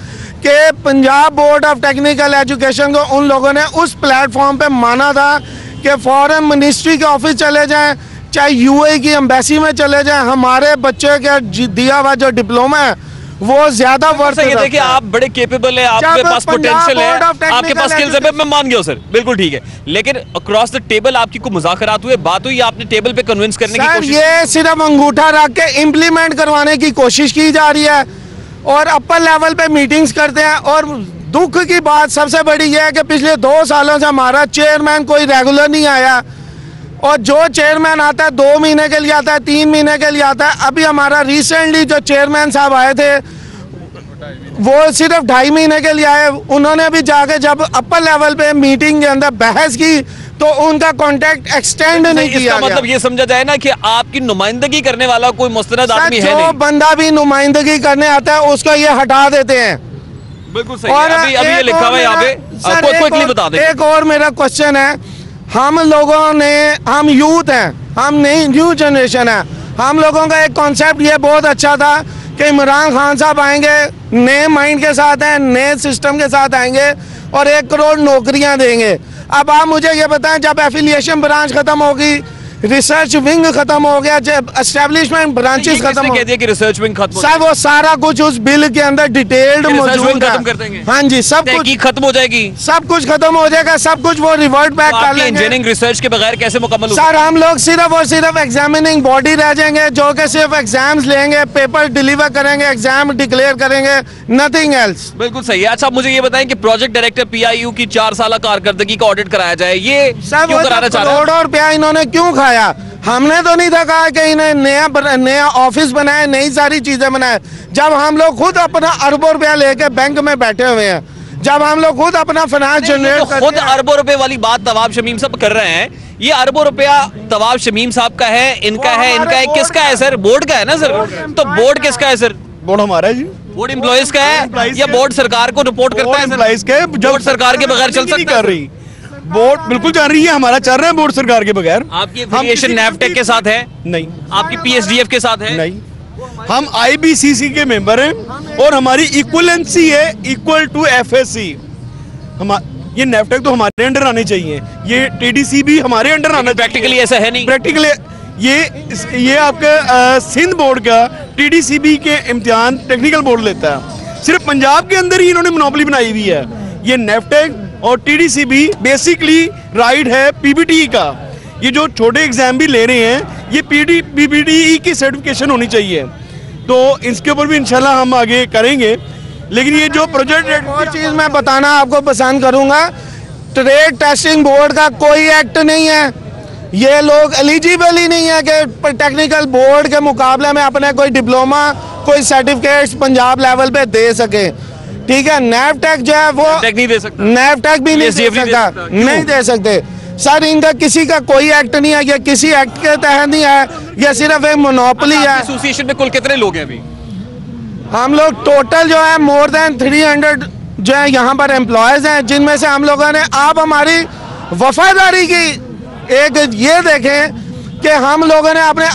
कि Punjab board of technical education को उन लोगों ने उस प्लेटफॉर्म पे माना था कि फॉरेन मिनिस्ट्री के ऑफिस चले जाएं, चाहे UAE की एम्बेसी में चले जाएं, हमारे बच्चे का दिया हुआ जो डिप्लोमा है वो ज्यादा वर्थ ये देखिए आप बड़े केपेबल है, आपके पास पोटेंशियल है, आपके पास स्किल्स है, मैं मान गया सर, बिल्कुल ठीक है, लेकिन अक्रॉस द टेबल आपकी कोई मुज़ाकरात हुए, बात हुई, आपने टेबल पे कन्विंस करने की कोशिश? ये सिर्फ अंगूठा रख के इम्प्लीमेंट करवाने की कोशिश की जा रही है और अपर लेवल पे मीटिंग्स करते हैं। और दुख की बात सबसे बड़ी यह है कि पिछले 2 सालों से हमारा चेयरमैन कोई रेगुलर नहीं आया, और जो चेयरमैन आता है 2 महीने के लिए आता है, 3 महीने के लिए आता है। अभी हमारा रिसेंटली जो चेयरमैन साहब आए थे वो सिर्फ 2.5 महीने के लिए आए। उन्होंने भी जाके जब अपर लेवल पे मीटिंग के अंदर बहस की तो उनका कॉन्ट्रैक्ट एक्सटेंड नहीं किया गया। मतलब ये समझा जाए ना कि आपकी नुमाइंदगी करने वाला कोई मुस्तनद आदमी है नहीं। जो बंदा भी नुमाइंदगी करने आता है उसको ये हटा देते हैं। बिल्कुल सही। और अभी ये लिखा हुआ है यहाँ पे, क्विकली बता दें। एक और मेरा क्वेश्चन है, हम लोगों ने, हम यूथ हैं, हम नई न्यू जनरेशन है, हम लोगों का एक कॉन्सेप्ट ये बहुत अच्छा था कि इमरान खान साहब आएंगे, नए माइंड के साथ हैं, नए सिस्टम के साथ आएंगे और 1 करोड़ नौकरियां देंगे। अब आप मुझे ये बताएं, जब एफिलिएशन ब्रांच खत्म होगी, रिसर्च विंग खत्म हो गया, जब एस्टेब्लिशमेंट ब्रांचेस खत्म हो गए, रिसर्च विंग खत्म, सब वो सारा कुछ उस बिल के अंदर डिटेल्ड मौजूद है। हाँ जी, सब कुछ खत्म हो जाएगी, सब कुछ खत्म हो जाएगा, सब कुछ वो रिवर्ट बैक कर लेंगे। इंजीनियरिंग रिसर्च के बगैर कैसे मुकम्मल होगा? सर हम लोग सिर्फ और सिर्फ एग्जामिनिंग बॉडी रह जाएंगे जो कि सिर्फ एग्जाम्स लेंगे, पेपर डिलीवर करेंगे, एग्जाम डिक्लेयर करेंगे, नथिंग एल्स। बिल्कुल सही है। अच्छा मुझे ये बताएं कि प्रोजेक्ट डायरेक्टर PIU की 4 साल कारकर्दगी का ऑडिट कराया जाए, ये क्यों कराना चाह रहे हैं? करोड़ों रुपया इन्होंने क्यों खाया? हमने तो नहीं था कहा कि इन्हें नया ऑफिस बनाए, नई सारी चीजें बनाए, जब हम लोग खुद अपना अरबों रुपया लेके बैंक में बैठे हुए हैं, जब हम लोग खुद अपना फाइनेंस जनरेट करते हैं। खुद अरबों रुपए वाली बात तवाब शमीम साहब कर रहे हैं, ये अरबों रुपया तवाब शमीम साहब का है, इनका है, किसका है सर? बोर्ड का है ना सर? तो बोर्ड किसका है सर? बोर्ड हमारा है जी। बोर्ड एम्प्लॉइज का है या बोर्ड सरकार को रिपोर्ट करता है? एम्प्लॉइज का है, बोर्ड सरकार के बगैर चल सकता कर रही, बोर्ड बिल्कुल चल रही है, हमारा चल रहा है बोर्ड सरकार के बगैर। आपकी एफिलिएशन नैफटेक के साथ है? नहीं। आपकी PSDF के साथ है? नहीं। हम IBCC के मेंबर हैं और हमारी इक्वलेंसी है इक्वल टू FSC। ये नैफटेक तो हमारे अंडर आने चाहिए, ये TDC भी हमारे अंडर आना। प्रैक्टिकली ऐसा है नहीं। प्रैक्टिकली ये आपका सिंध बोर्ड का TDCB के इम्तिहान टेक्निकल बोर्ड लेता है, सिर्फ पंजाब के अंदर ही इन्होंने मोनोपोली बनाई हुई है। ये नैफटेक और TDCB बेसिकली राइट है PBTE का। ये जो छोटे एग्जाम भी ले रहे हैं ये PBTE की सर्टिफिकेशन होनी चाहिए, तो इसके ऊपर भी इंशाल्लाह हम आगे करेंगे। लेकिन ये जो प्रोजेक्ट, और चीज मैं बताना आपको पसंद करूंगा, ट्रेड टेस्टिंग बोर्ड का कोई एक्ट नहीं है, ये लोग एलिजिबल ही नहीं है कि टेक्निकल बोर्ड के मुकाबले में अपने कोई डिप्लोमा, कोई सर्टिफिकेट्स पंजाब लेवल पे दे सके। ठीक है, नैफटेक जो है वो नहीं दे सकता, नैफटेक भी नहीं दे सकता, नहीं दे सकते सर। इनका किसी का कोई एक्ट नहीं है, ये किसी एक्ट के तहत नहीं है, ये सिर्फ एक मोनोपोली है। एसोसिएशन में कुल कितने लोग हैं अभी? हम लोग टोटल जो है मोर देन 300 जो है यहाँ पर एम्प्लॉयज हैं, जिनमें से हम लोगों ने, आप हमारी वफादारी की एक ये देखें कि हम लोगों ने अपने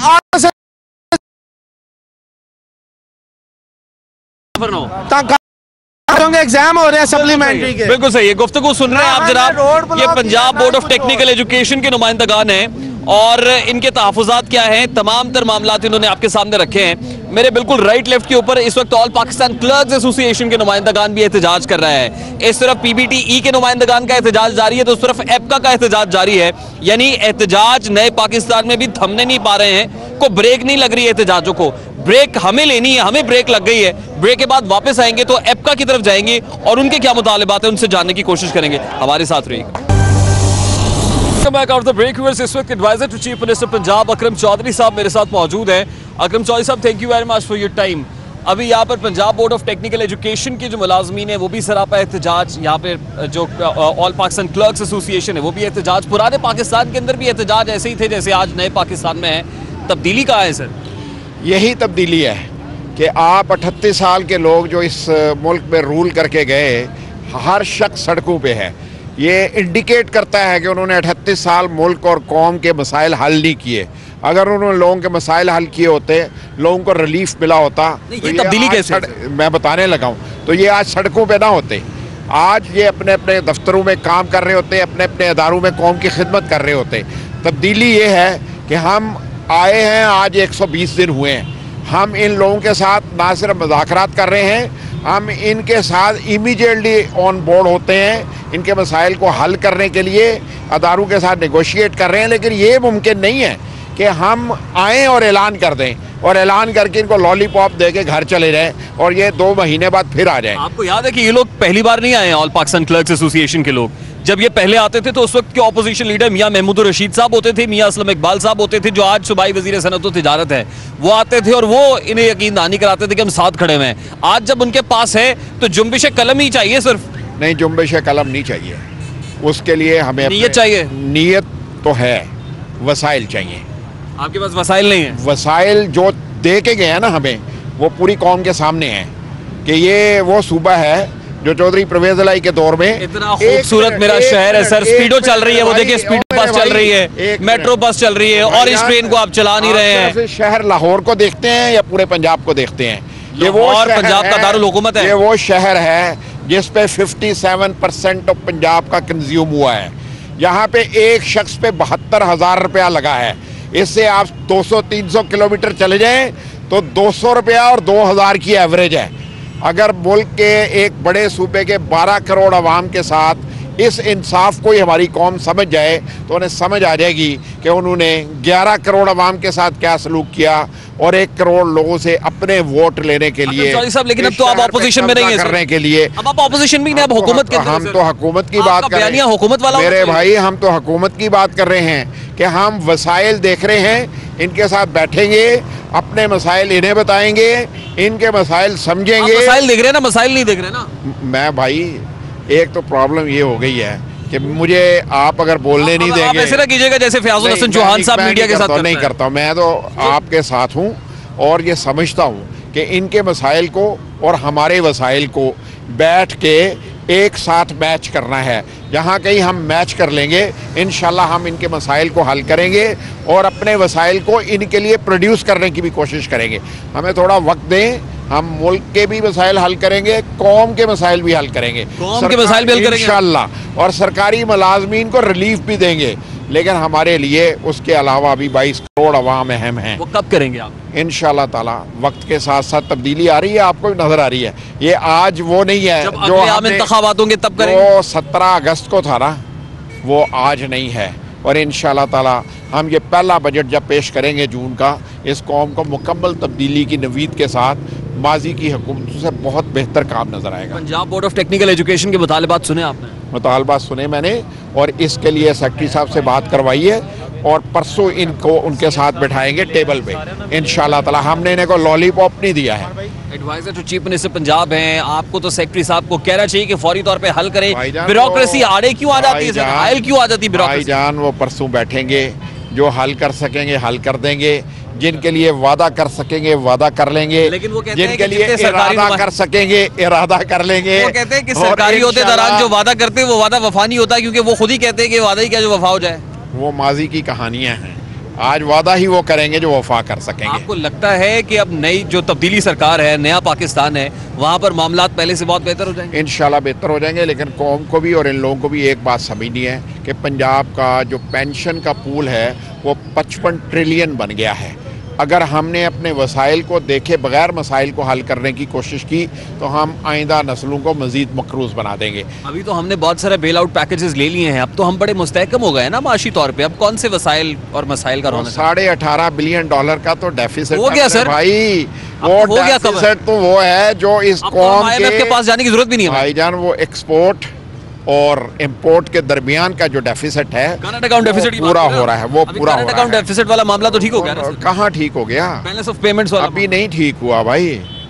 एग्जाम हो रहे हैं सप्लीमेंट्री के। बिल्कुल सही है, गुफ्तगू सुन रहे हैं आप जनाब। ये Punjab board of technical education के नुमाइंदगान हैं और इनके तहफ़्फ़ुज़ात क्या हैं, तमाम तर मामलात इन्होंने आपके सामने रखे हैं। मेरे बिल्कुल राइट लेफ्ट के ऊपर इस वक्त ऑल पाकिस्तान क्लर्क्स एसोसिएशन के नुमाइंदगान भी एहतजाज कर रहा है। इस तरफ PBTE के नुमाइंदगान का एहतजाज जारी है तो उस तरफ EPCA का एहतजाज जारी है। यानी एहतजाज नए पाकिस्तान में भी थमने नहीं पा रहे हैं, को ब्रेक नहीं लग रही है एहतजाजों को। ब्रेक हमें लेनी है, हमें ब्रेक लग गई है। ब्रेक के बाद वापस आएंगे तो EPCA की तरफ जाएंगे और उनके क्या मुतालिबात है उनसे जानने की कोशिश करेंगे। हमारे साथ रहिएगा। Back out the break viewers, इस वक्त adviser to chief minister Punjab Akram Chaudhry साहब मेरे साथ मौजूद हैं। अकरम चौधरी साहब, thank you very much for your time. अभी यहाँ पर Punjab board of technical education के जो मुलाजमीन है वो भी सरापा एहतजाज, यहाँ पे जो ऑल पाकिस्तान क्लर्क्स एसोसिएशन है वो भी एहतजाज, पुराने पाकिस्तान के अंदर भी एहतजाज ऐसे ही थे जैसे आज नए पाकिस्तान में है। तब्दीली कहाँ है सर? यही तब्दीली है कि आप 38 साल के लोग जो इस मुल्क में रूल करके गए, हर शख्स सड़कों पे है। ये इंडिकेट करता है कि उन्होंने 38 साल मुल्क और कौम के मसाइल हल नहीं किए। अगर उन्होंने लोगों के मसाइल हल किए होते, लोगों को रिलीफ मिला होता, तो ये तब्दीली कैसे? मैं बताने लगा हूँ, तो ये आज सड़कों पे ना होते। आज ये अपने अपने दफ्तरों में काम कर रहे होते, अपने अपने इदारों में कौम की खिदमत कर रहे होते। तब्दीली ये है कि हम आए हैं, आज 120 दिन हुए हैं, हम इन लोगों के साथ ना सिर्फ मुज़ाकरात कर रहे हैं, हम इनके साथ इमीडिएटली ऑन बोर्ड होते हैं, इनके मसाइल को हल करने के लिए अदारों के साथ नेगोशिएट कर रहे हैं। लेकिन ये मुमकिन नहीं है कि हम आएँ और ऐलान कर दें और ऐलान करके इनको लॉलीपॉप दे के घर चले जाएं और ये 2 महीने बाद फिर आ जाएं। आपको याद है कि ये लोग पहली बार नहीं आए हैं, ऑल पाकिस्तान क्लर्क्स एसोसिएशन के लोग। जब ये पहले आते थे तो उस वक्त के ऑपोजिशन लीडर मियां महमूद रशीद साहब होते थे, मियां असलम इकबाल साहब होते थे, जो आज सूबाई वजीर सनअत व तिजारत है। वो आते थे और वो इन्हें यकीन दहानी कराते थे कि हम साथ खड़े हुए हैं। आज जब उनके पास है तो जुम्बिश कलम ही चाहिए सिर्फ। नहीं, जुम्बिश कलम नहीं चाहिए, उसके लिए हमें नीयत चाहिए। नीयत तो है, वसाइल चाहिए। आपके पास वसाइल नहीं है? वसाइल जो दे के गए हैं ना हमें, वो पूरी कौम के सामने है कि ये वो सूबा है जो चौधरी परवेज इलाही के दौर में इतना खूबसूरत मेरा शहर है सर। स्पीडो चल रही है, वो देखिए स्पीडो बस चल रही है, मेट्रो बस चल रही है, और इस ट्रेन को आप चला नहीं रहे हैं। शहर लाहौर को देखते हैं या पूरे पंजाब को देखते हैं? ये वो और पंजाब का दारुल हुकूमत है। ये वो शहर है जिस पे 57% ऑफ पंजाब का कंज्यूम हुआ है। यहाँ पे एक शख्स पे 72,000 रुपया लगा है। इससे आप 200-300 किलोमीटर चले जाएं तो 200 रुपया और 2,000 की एवरेज है। अगर मुल्क के एक बड़े सूबे के 12 करोड़ आवाम के साथ इस इंसाफ को ही हमारी कौम समझ जाए तो उन्हें समझ आ जाएगी कि उन्होंने 11 करोड़ आवाम के साथ क्या सलूक किया और 1 करोड़ लोगों से अपने वोट लेने के लिए। लेकिन अब तो आप ऑपोजिशन में नहीं है करने के लिए। अब आप ऑपोजिशन में नहीं, अब हुकूमत के हम तो हुकूमत की बात कर रहे हैं। हुकूमत वाला मेरे भाई, हम तो हुकूमत की बात कर रहे हैं कि हम वसाइल देख रहे हैं, इनके साथ बैठेंगे, अपने मसाइल इन्हें बताएंगे, इनके मसाइल समझेंगे। मसाइल देख रहे हैं ना, मसाइल नहीं देख रहे ना। मैं भाई, एक तो प्रॉब्लम ये हो गई है कि मुझे आप अगर बोलने नहीं देंगे, ऐसे ना कीजिएगा जैसे फयाजुल हसन चौहान साहब मीडिया के साथ नहीं करता। मैं तो आपके साथ हूँ और ये समझता हूँ कि इनके मसाइल को और हमारे वसाइल को बैठ के एक साथ मैच करना है। जहाँ कहीं हम मैच कर लेंगे, इंशाल्लाह हम इनके मसाइल को हल करेंगे और अपने वसाइल को इनके लिए प्रोड्यूस करने की भी कोशिश करेंगे। हमें थोड़ा वक्त दें, हम मुल्क के भी मसाइल हल करेंगे, कौम के मसाइल भी हल करेंगे, कौम के मसाइल भी हल करेंगे इंशाल्लाह, और सरकारी मुलाजमीन को रिलीफ भी देंगे। लेकिन हमारे लिए उसके अलावा भी 22 करोड़ अवाम अहम हैं। वो कब करेंगे आप? इंशाल्लाह ताला वक्त के साथ साथ तब्दीली आ रही है, आपको भी नजर आ रही है। ये आज वो नहीं है जो इंतखाबात होंगे तब करेंगे। वो 17 अगस्त को था ना, वो आज नहीं है। और इंशाल्लाह ताला हम ये पहला बजट जब पेश करेंगे जून का, इस कौम को मुकम्मल तब्दीली की नवीद के साथ माजी की हुकूमतों से बहुत बेहतर काम नजर आएगा। Punjab board of technical education के मुतालबात सुने आपने? मुतालबात सुने मैंने, और इसके लिए सेक्रेटरी साहब से बात करवाई है और परसों इनको उनके साथ बिठाएंगे टेबल पे इंशाल्लाह ताला। हमने इन्हें को लॉलीपॉप नहीं दिया है। Advisor to chief minister Punjab हैं, आपको तो सेक्रेटरी साहब को कहना चाहिए कि फौरी तौर पे हल करें। ब्यूरोक्रेसी आड़े क्यों आ जाती है, हायल क्यों आ जाती है ब्यूरोक्रेसी? भाईजान, वो परसों बैठेंगे, जो हल कर सकेंगे हल कर देंगे, जिनके लिए वादा कर सकेंगे वादा कर लेंगे, लेकिन वो कहते जिनके लिए इरादा कर सकेंगे इरादा कर लेंगे। वो कहते हैं कि सरकारी होते दौरान जो वादा करते हैं वो वादा वफा नहीं होता, क्योंकि वो खुद ही कहते हैं कि वादा ही क्या जो वफा हो जाए। वो माजी की कहानियां हैं, आज वादा ही वो करेंगे जो वफा कर सकेंगे। आपको लगता है कि अब नई जो तब्दीली सरकार है, नया पाकिस्तान है, वहाँ पर मामलात पहले से बहुत बेहतर हो जाएंगे? इंशाल्लाह बेहतर हो जाएंगे। लेकिन कौम को भी और इन लोगों को भी एक बात समझनी है कि पंजाब का जो पेंशन का पूल है वो 55 ट्रिलियन बन गया है। अगर हमने अपने वसाइल को देखे बगैर मसाइल को हल करने की कोशिश की तो हम आइंदा नस्लों को मजीद मकरूज बना देंगे। अभी तो हमने बहुत सारे बेल आउट पैकेजेस ले लिए हैं, अब तो हम बड़े मुस्तहकम हो गए हैं ना माशी तौर पे। अब कौन से वसाइल और मसाइल का रोना? $18.5 बिलियन का तो डेफिसिट हो गया सर भाई। वो डेफिसिट तो वो है जो इस कौम के पास जाने की जरूरत भी नहीं है भाईजान। वो एक्सपोर्ट और इंपोर्ट के दरमियान का जो डेफिसिट है करंट अकाउंट डेफिसिट पूरा हो रहा है। वो पूरा करंट अकाउंट डेफिसिट वाला मामला तो ठीक हो गया ना? कहाँ ठीक हो गया? बैलेंस ऑफ पेमेंट्स वाला अभी नहीं ठीक हुआ भाई।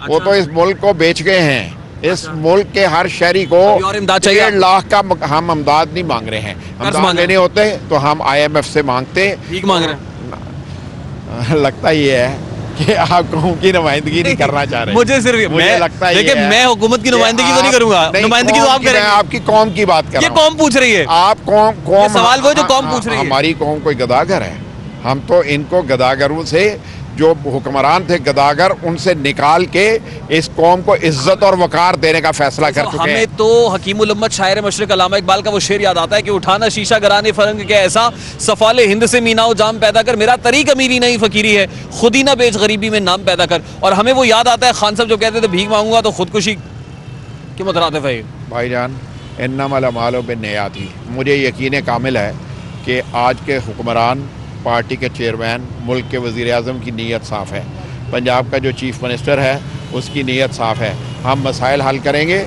वो तो इस मुल्क को बेच गए हैं। इस मुल्क के हर शहरी को 1.5 लाख का हम इमदाद नहीं मांग रहे हैं। इमदाद लेने होते तो हम IMF से मांगते। ठीक मांग रहे हैं। लगता ये है कि आप कौम की नुमाइंदगी नहीं करना चाह रहे। मुझे सिर्फ मुझे लगता है देखिए, मैं हुकूमत की नुमाइंदगी तो नहीं करूंगा, नुमाइंदगी तो आप करेंगे। मैं आपकी कौम की बात कर रहा हूं। ये कौम पूछ रही है। आप कौम सवाल वो जो कौम पूछ रही है। हमारी कौम कोई गदागर है? हम तो इनको गदागरों से जो हुक्मरान थे गदागर, उनसे निकाल के इस कौम को इज्जत और वकार देने का फैसला कर चुके हैं। हमें तो हकीमुल उम्मत शायर मशरिक अल्लामा इकबाल का वो शेर याद आता है कि उठाना शीशा गराने फरंग के ऐसा, सफाले हिंद से मीनाओ जाम पैदा कर, मेरा तरीक अमीरी नहीं फकीरी है, खुद ही ना बेच गरीबी में नाम पैदा कर। और हमें वो याद आता है खान साहब जो कहते थे भीख मांगूंगा तो खुदकुशी के मुतरादिफ है। भाईजान इन्नमल अमालु बिन्नियात ही, मुझे यकीन कामिल है कि आज के हुक्मरान, पार्टी के चेयरमैन, मुल्क के वज़ीर आज़म की नीयत साफ़ है, पंजाब का जो चीफ मिनिस्टर है उसकी नीयत साफ़ है। हम मसाइल हल करेंगे,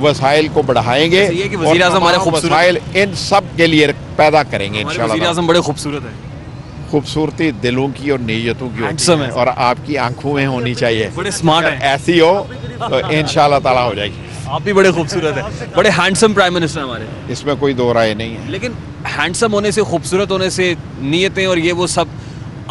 वसाइल को बढ़ाएंगे और मसाइल इन सब के लिए पैदा करेंगे इंशाल्लाह। वज़ीर आज़म बड़े खूबसूरत है। खूबसूरती दिलों की और नीयतों की होती है और आपकी आंखों में होनी चाहिए। बड़े स्मार्ट है, ऐसी हो तो इंशाल्लाह ताला हो जाएगी। आप भी बड़े खूबसूरत है, बड़े हैंडसम प्राइम मिनिस्टर हमारे, इसमें कोई दो राय नहीं है। लेकिन हैंडसम होने से, खूबसूरत होने से नीयतें और ये वो सब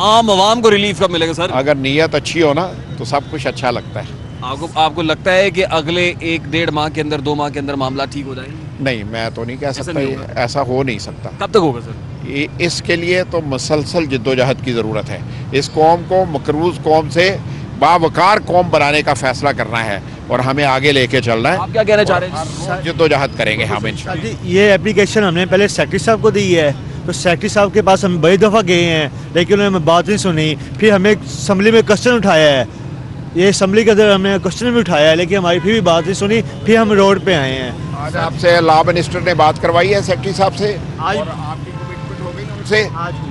आम आवाम को रिलीफ कब मिलेगा सर? अगर नीयत अच्छी हो ना तो सब कुछ अच्छा लगता है। आपको लगता है कि अगले 1-1.5 माह के अंदर, 2 माह के अंदर मामला ठीक हो जाएगा? नहीं, मैं तो नहीं कह सकता, ऐसा हो नहीं सकता। कब तक होगा सर? इसके लिए तो मुसलसल जिद्दोजहद की ज़रूरत है। इस कौम को मकरूज कौम से बावकार कौम बनाने का फैसला करना है और हमें आगे लेके चलना है। आप क्या कहना चाह रहे हैं? जिद्दोजहद करेंगे हम इंशाअल्लाह। ये एप्लीकेशन हमने पहले सेक्रेटरी साहब को दी है, तो सेक्रेटरी साहब के पास हम बड़ी दफ़ा गए हैं लेकिन उन्होंने बात नहीं सुनी। फिर हमें असम्बली में क्वेश्चन उठाया है, ये असम्बली के अंदर हमने क्वेश्चन भी उठाया है लेकिन हमारी फिर भी बात नहीं सुनी। फिर हम रोड पे आए हैं। आज आपसे लॉ मिनिस्टर ने बात करवाई है सेक्रेटरी साहब से और आपकी कमिटमेंट हो गई उनसे,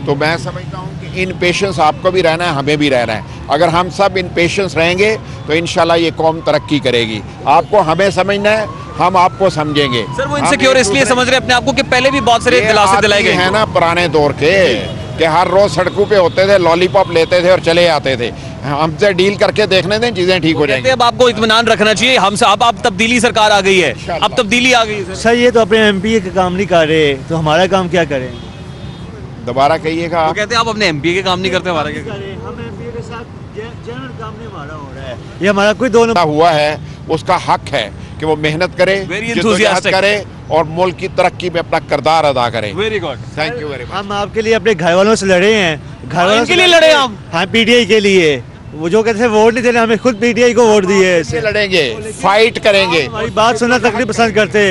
तो मैं समझता हूँ कि इन पेशेंस आपको भी रहना है, हमें भी रहना है। अगर हम सब इन पेशेंस रहेंगे तो इंशाल्लाह ये कौम तरक्की करेगी। आपको हमें समझना है, हम आपको समझेंगे। सर वो इनसिक्योर इसलिए समझ रहे अपने आप को कि पहले भी बहुत सारे दिलासे दिलाए गए हैं ना पुराने दौर के, कि हर रोज सड़कों पे होते थे, लॉलीपॉप लेते थे और चले आते थे। हमसे डील करके देखने दें, चीजें ठीक हो जाएंगी। अब आपको इत्मीनान रखना चाहिए हमसे। अब तब्दीली सरकार आ गई है, अब तब्दीली आ गई है। सर ये तो अपने एमपी का काम नहीं कर रहे, तो हमारा काम क्या करें? दोबारा कहिएगा। कहते हैं आप अपने एमपी के काम नहीं करते, हमारा क्या करें? हम एमपी के साथ जनरल काम नहीं हमारा हो रहा है, ये हमारा कोई दोनों हुआ है, उसका हक है कि वो मेहनत करे, जिद्दोजहद करे और मुल्क की तरक्की में अपना किरदार अदा करे। Very good, thank you very much. हम आपके लिए अपने घर वालों से लड़े हैं, घर वालों के लिए लड़े हम। हाँ, पीटीआई के लिए। वो जो कहते थे वोट नहीं देना, हमें खुद पीटीआई को वोट दिए। ऐसे लड़ेंगे, फाइट करेंगे। हमारी बात सुनना तक नहीं पसंद करते।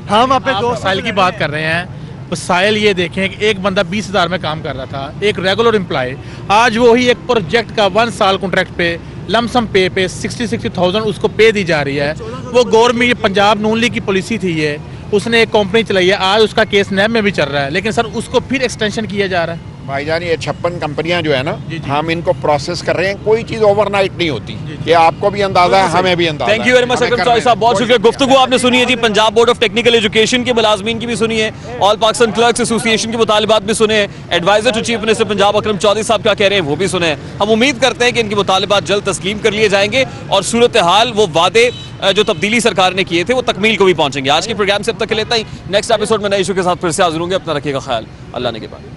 हम अपने दोस्त साइल की बात कर रहे हैं। साइल ये देखें कि एक बंदा 20,000 में काम कर रहा था, एक रेगुलर एम्प्लॉय, आज वही एक प्रोजेक्ट का 1 साल कॉन्ट्रैक्ट पे लमसम पे 60,000 उसको पे दी जा रही है। वो गवर्नमेंट, ये पंजाब नून लीग की पॉलिसी थी, ये उसने एक कंपनी चलाई है, आज उसका केस नैब में भी चल रहा है, लेकिन सर उसको फिर एक्सटेंशन किया जा रहा है। भाईजान ये 56 कंपनियां जो है ना, हम इनको प्रोसेस कर रहे हैं। कोई चीज ओवरनाइट नहीं होती, ये आपको भी अंदाजा है, हमें भी अंदाजा है। Thank you very much Akram Chaudhry साहब, बहुत शुक्रिया। गुफ्तगू आपने सुनी है जी, Punjab board of technical education के मुलाजमीन की भी सुनी है, ऑल पाकिस्तान क्लर्क्स एसोसिएशन के मुतालिबात भी सुने हैं, adviser to chief minister Punjab Akram Chaudhry साहब क्या कह रहे हैं वो भी सुने हैं। हम उम्मीद करते हैं कि इनके मुतालिबात जल्द तस्लीम कर लिए जाएंगे और सूरत हाल, वो वादे जो तब्दीली सरकार ने किए थे वो तकमील को भी पहुंचेंगे। आज के प्रोग्राम से अब तक के लेता ही, नेक्स्ट एपिसोड में नए इशू के साथ फिर से हाजिर होंगे। अपना रखिएगा ख्याल, अल्लाह ने के बाद।